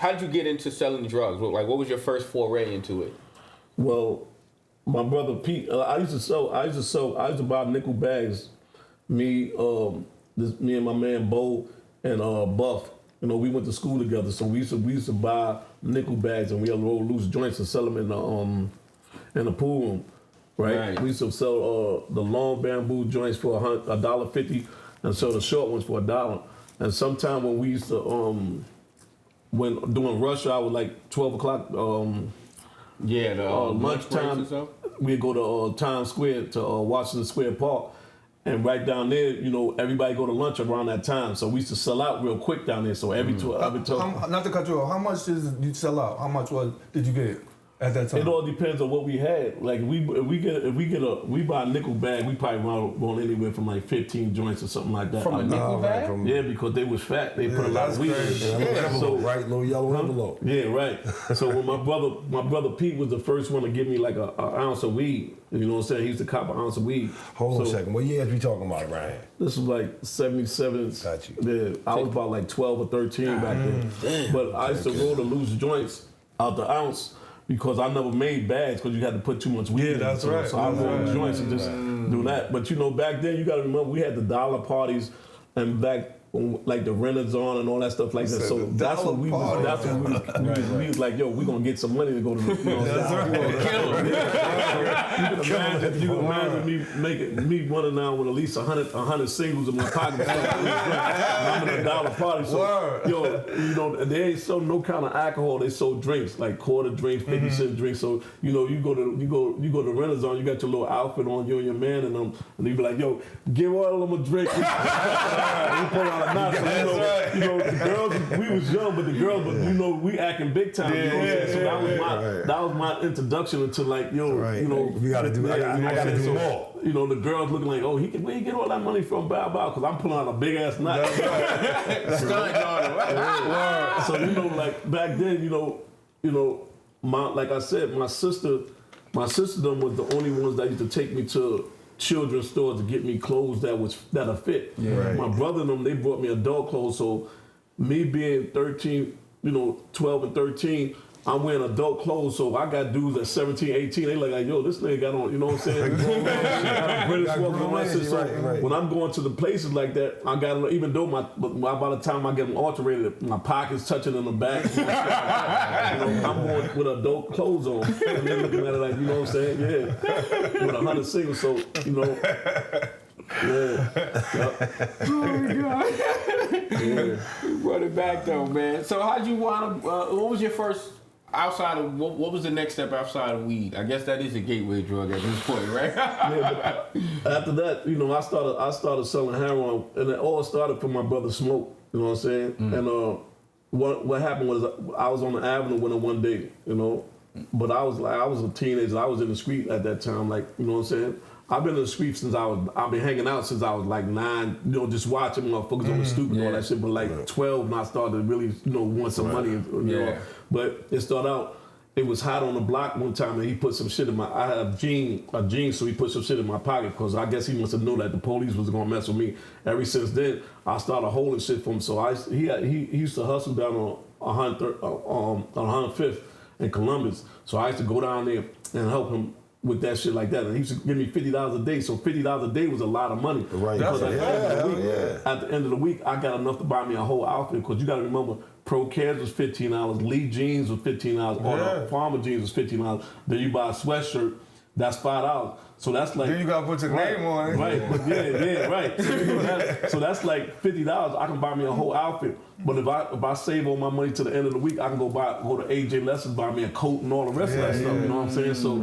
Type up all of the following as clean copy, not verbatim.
did you get into selling drugs? What was your first foray into it? Well, my brother Pete, I used to buy nickel bags. Me and my man Bo and Buff. You know, we went to school together, so we used to buy nickel bags and we had roll loose joints and sell them in the pool room, right? We used to sell the long bamboo joints for $1.50 and sell the short ones for $1. And sometime when we used to when doing rush hour like 12 o'clock lunchtime, we'd go to Times Square to Washington Square Park. And right down there, you know, everybody go to lunch around that time. So we used to sell out real quick down there. So every not to cut you off, how much did you sell out? How much did you get at that time? It all depends on what we had. Like we buy a nickel bag, we probably run anywhere from like 15 joints or something like that. From a nickel bag? Yeah, because they was fat. They put a lot of weed in it. Right, little yellow envelope. Yeah, right. So when my brother Pete was the first one to give me like an ounce of weed. You know what I'm saying? He used to cop an ounce of weed. Hold on a second. What years we talking about, Ryan? This was like 77. Got you. Yeah, I was about like 12 or 13 back then. Damn. But I used to roll the loose joints out the ounce because I never made bags because you had to put too much weed in. That's right. So I rolled the joints and just do that. But you know, back then you got to remember we had the dollar parties and back like the Renaissance and all that stuff like that. So that's what we was. That's what we was like, yo, we gonna get some money to go to the. You know, that's right. You can imagine me running down with at least 100 singles in my pocket. I'm in a dollar party. So, yo, you know, they ain't sold no kind of alcohol. They sold drinks, like quarter drinks, 50-cent drinks. So you know, you go to Renaissance, you got your little outfit on, you and your man, and you be like, yo, give all of them a drink. You know, the girls, we was young, but you know, we acting big time. You know what I'm saying? So that was my introduction into like, yo, you know, we gotta do. I gotta do more. You know, the girls looking like, oh, where you get all that money from, Bow Bow? Because I'm pulling out a big ass knot. So you know, like back then, you know, like I said, my sister them was the only ones that used to take me to children's stores to get me clothes that'll fit. My brother and them, they brought me adult clothes. So me being 13, you know, 12 and 13, I'm wearing adult clothes. So I got dudes at 17, 18. They like, yo, this nigga got on, you know what I'm saying? When I'm going to the places like that, I got, even though by the time I get them alterated, my pockets touching in the back. You know, I'm going with adult clothes on. And they're looking at it like, you know what I'm saying? Yeah. With 100 singles. So, you know. Yeah. Yep. Oh my God. Yeah. Run it back though, man. So how'd you want to? What was your first outside of what was the next step outside of weed? I guess that is a gateway drug at this point, right? Yeah, but after that, you know, I started selling heroin, and it all started from my brother Smoke. You know what I'm saying? And what happened was I was on the avenue with him one day, you know, but I was a teenager. I was in the street at that time, like, you know what I'm saying? I've been in the street since I've been hanging out since I was like 9, you know, just watching motherfuckers on the stoop and all that shit. But like 12, and I started to really, you know, want some money, you know. But it started out, it was hot on the block one time, and he put some shit in I had a jean, so he put some shit in my pocket because I guess he must have known that the police was gonna mess with me. Ever since then, I started holding shit from him. So he used to hustle down on 105th in Columbus. So I used to go down there and help him with that shit like that, and he used to give me $50 a day. So $50 a day was a lot of money. Right. Because at the end of the week, I got enough to buy me a whole outfit. Because you got to remember, Pro Cares was $15, Lee jeans was $15, or the Farmer jeans was $15. Then you buy a sweatshirt, that's $5. So that's like. Then you gotta put your name on it. Right, but right. So that's like $50. I can buy me a whole outfit. But if I save all my money to the end of the week, I can go to AJ Lessons, buy me a coat and all the rest of that stuff. You know what I'm saying? So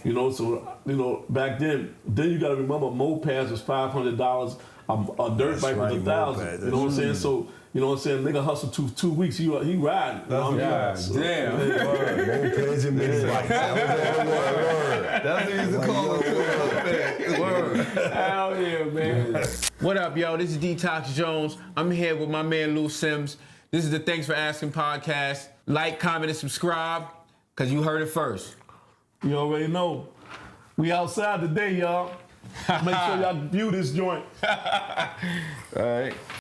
you know, back then you gotta remember mopeds was $500. A dirt bike was $1,000. You know what I'm saying? So. You know what I'm saying? Nigga hustle 2 weeks. He riding. You know what I'm saying? Damn. Mopeds and mini bikes. That's what you call it. Word. Hell yeah, man. What up, yo? This is Detox Jones. I'm here with my man Lou Sims. This is the Thanks for Asking podcast. Like, comment, and subscribe, because you heard it first. You already know. We outside today, y'all. Make sure y'all view this joint. All right.